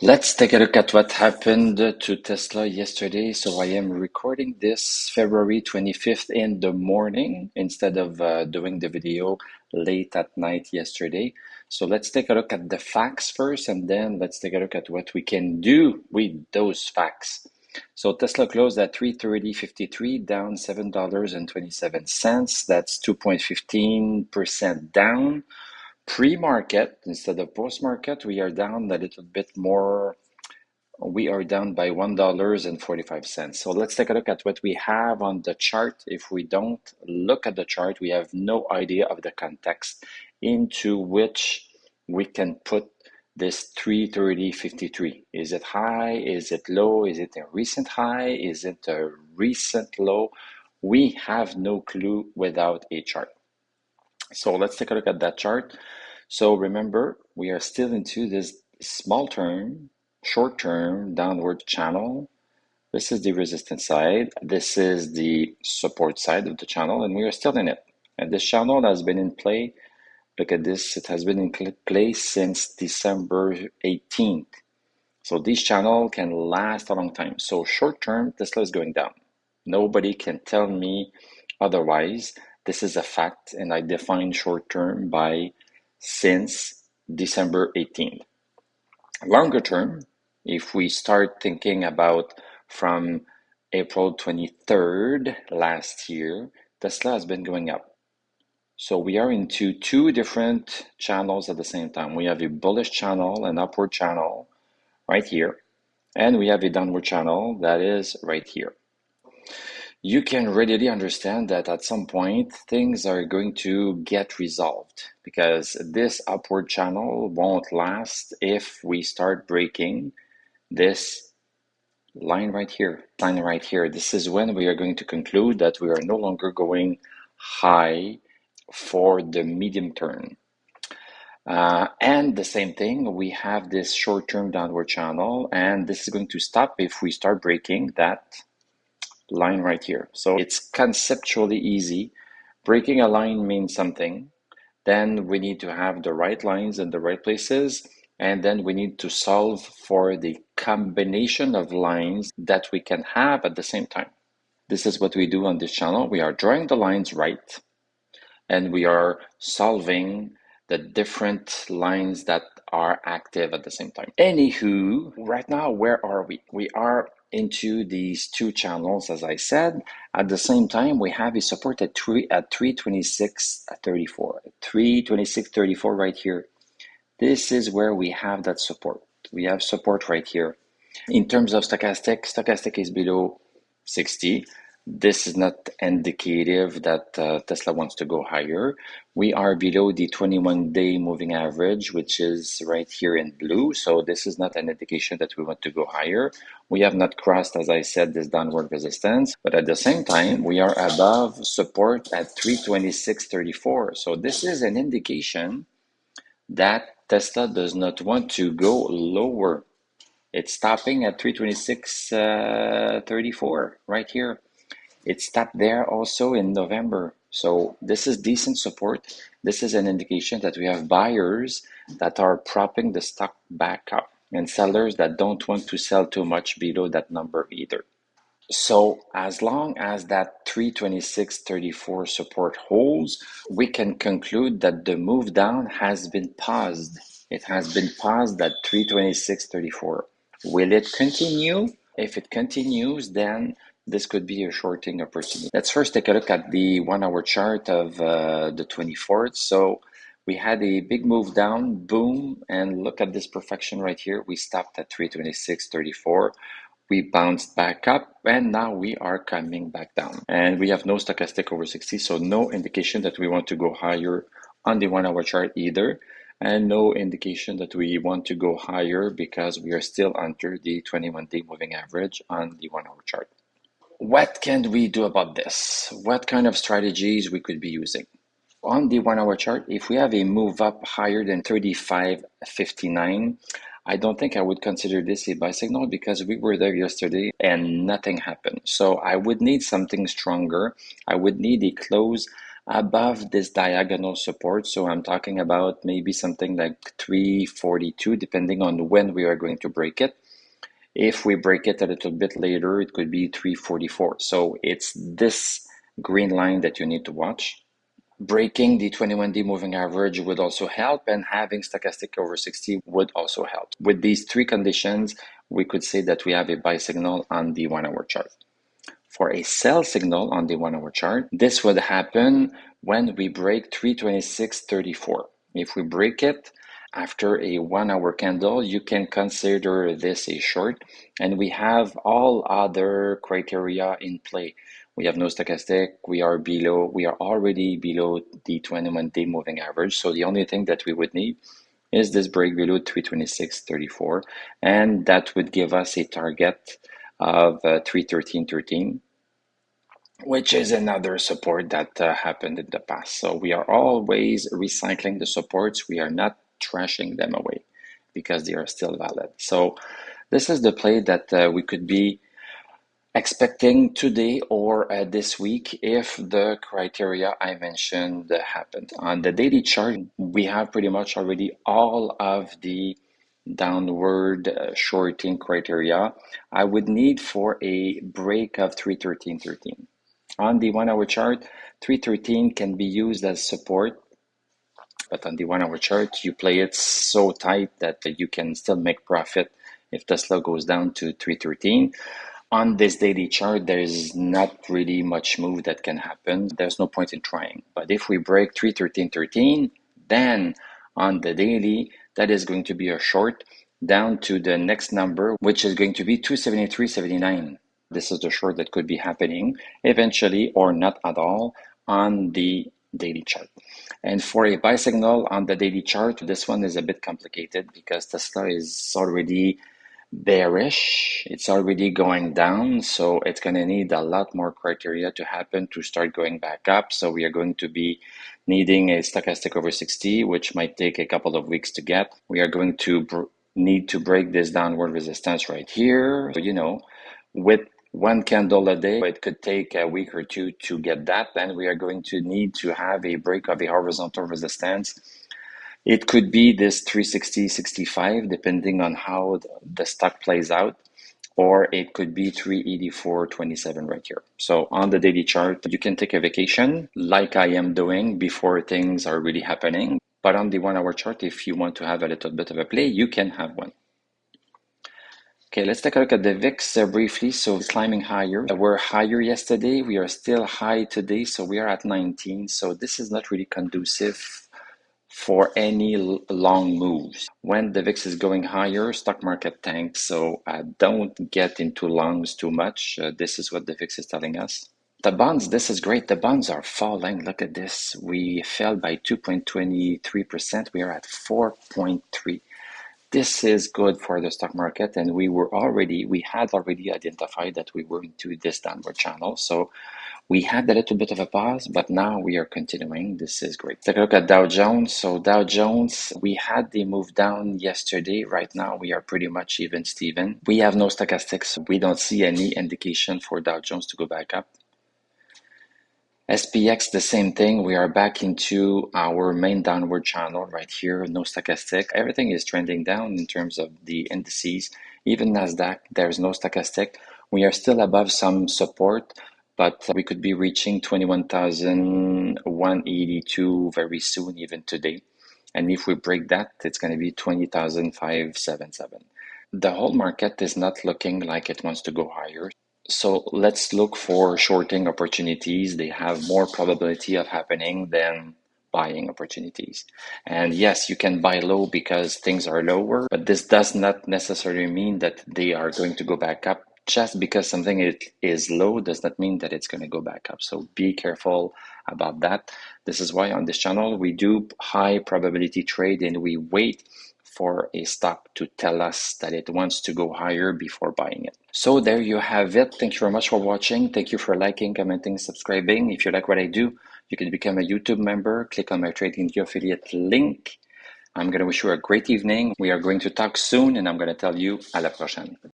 Let's take a look at what happened to Tesla yesterday. So I am recording this February 25th in the morning instead of doing the video late at night yesterday. So let's take a look at the facts first, and then let's take a look at what we can do with those facts. So Tesla closed at 330.53, down $7.27. That's 2.15% down. Pre-market instead of post-market, we are down a little bit more. We are down by $1.45. So let's take a look at what we have on the chart. If we don't look at the chart, we have no idea of the context into which we can put this 330.53. Is it high? Is it low? Is it a recent high? Is it a recent low? We have no clue without a chart. So let's take a look at that chart. So remember, we are still into this short-term downward channel. This is the resistance side. This is the support side of the channel, and we are still in it. And this channel has been in play. Look at this. It has been in play since December 18th. So this channel can last a long time. So short-term, Tesla is going down. Nobody can tell me otherwise. This is a fact, and I define short-term by since December 18th. Longer term, if we start thinking about from April 23rd last year, Tesla has been going up. So we are into two different channels at the same time. We have a bullish channel, an upward channel right here, and we have a downward channel that is right here. You can readily understand that at some point things are going to get resolved because this upward channel won't last if we start breaking this line right here. This is when we are going to conclude that we are no longer going high for the medium term. And the same thing, we have this short-term downward channel, and this is going to stop if we start breaking that line right here. So it's conceptually easy. Breaking a line means something. Then we need to have the right lines in the right places. And then we need to solve for the combination of lines that we can have at the same time. This is what we do on this channel. We are drawing the lines right, and we are solving the different lines that are active at the same time. Anywho, right now, where are we? We are into these two channels, as I said. At the same time, we have a support at 326.34. 326.34 right here. This is where we have that support. We have support right here. In terms of stochastic is below 60. This is not indicative that Tesla wants to go higher. We are below the 21-day moving average, which is right here in blue. So this is not an indication that we want to go higher. We have not crossed, as I said, this downward resistance. But at the same time, we are above support at 326.34. So this is an indication that Tesla does not want to go lower. It's stopping at 326.34 right here. It stopped there also in November. So this is decent support. This is an indication that we have buyers that are propping the stock back up and sellers that don't want to sell too much below that number either. So as long as that 326.34 support holds, we can conclude that the move down has been paused. It has been paused at 326.34. Will it continue? If it continues, then this could be a shorting opportunity. Let's first take a look at the 1 hour chart of the 24th. So we had a big move down, boom, and look at this perfection right here. We stopped at 326.34. We bounced back up, and now we are coming back down. And we have no stochastic over 60, so no indication that we want to go higher on the 1 hour chart either. And no indication that we want to go higher because we are still under the 21-day moving average on the 1 hour chart. What can we do about this? What kind of strategies we could be using? On the 1 hour chart, if we have a move up higher than 35.59, I don't think I would consider this a buy signal because we were there yesterday and nothing happened. So I would need something stronger. I would need a close above this diagonal support. So I'm talking about maybe something like 342, depending on when we are going to break it. If we break it a little bit later, it could be 344. So it's this green line that you need to watch. Breaking the 21-day moving average would also help, and having stochastic over 60 would also help. With these three conditions, we could say that we have a buy signal on the 1-hour chart. For a sell signal on the 1-hour chart, this would happen when we break 326.34. If we break it after a 1-hour candle, you can consider this a short, and we have all other criteria in play. We have no stochastic, we are already below the 21-day moving average. So the only thing that we would need is this break below 326.34, and that would give us a target of 313.13, which is another support that happened in the past. So we are always recycling the supports. We are not trashing them away because they are still valid. So this is the play that we could be expecting today or this week if the criteria I mentioned happened. On the daily chart, we have pretty much already all of the downward shorting criteria. I would need for a break of 313.13. On the 1-hour chart, 313 can be used as support, but on the 1-hour chart, you play it so tight that you can still make profit if Tesla goes down to 313. On this daily chart, there's not really much move that can happen. There's no point in trying. But if we break 313.13, then on the daily, that is going to be a short down to the next number, which is going to be 273.79. This is the short that could be happening eventually or not at all on the daily chart. And for a buy signal on the daily chart, this one is a bit complicated because Tesla is already bearish. It's already going down, so it's going to need a lot more criteria to happen to start going back up. So we are going to be needing a stochastic over 60, which might take a couple of weeks to get. We are going to need to break this downward resistance right here. So, with one candle a day, it could take a week or two to get that. Then we are going to need to have a break of a horizontal resistance. It could be this 360.65, depending on how the stock plays out, or it could be 384.27 right here. So on the daily chart, you can take a vacation like I am doing before things are really happening. But on the 1-hour chart, if you want to have a little bit of a play, you can have one. Okay, let's take a look at the VIX briefly. So it's climbing higher. We're higher yesterday. We are still high today. So we are at 19. So this is not really conducive for any long moves. When the VIX is going higher, stock market tanks. So don't get into longs too much. This is what the VIX is telling us. The bonds, this is great. The bonds are falling. Look at this. We fell by 2.23%. We are at 4.3. This is good for the stock market, and we had already identified that we were into this downward channel. So we had a little bit of a pause, but now we are continuing. This is great. Take a look at Dow Jones. So Dow Jones, we had the move down yesterday. Right now, we are pretty much even Steven. We have no stochastics. We don't see any indication for Dow Jones to go back up. SPX, the same thing. We are back into our main downward channel right here. No stochastic. Everything is trending down in terms of the indices. Even NASDAQ, there's no stochastic. We are still above some support, but we could be reaching 21,182 very soon, even today. And if we break that, it's going to be 20,577. The whole market is not looking like it wants to go higher. So let's look for shorting opportunities. They have more probability of happening than buying opportunities. And yes, you can buy low because things are lower, but this does not necessarily mean that they are going to go back up. Just because something is low does not mean that it's going to go back up. So be careful about that. This is why on this channel, we do high probability trade and we wait for a stock to tell us that it wants to go higher before buying it. So there you have it. Thank you very much for watching. Thank you for liking, commenting, subscribing. If you like what I do, you can become a YouTube member. Click on my TradingView affiliate link. I'm going to wish you a great evening. We are going to talk soon, and I'm going to tell you à la prochaine.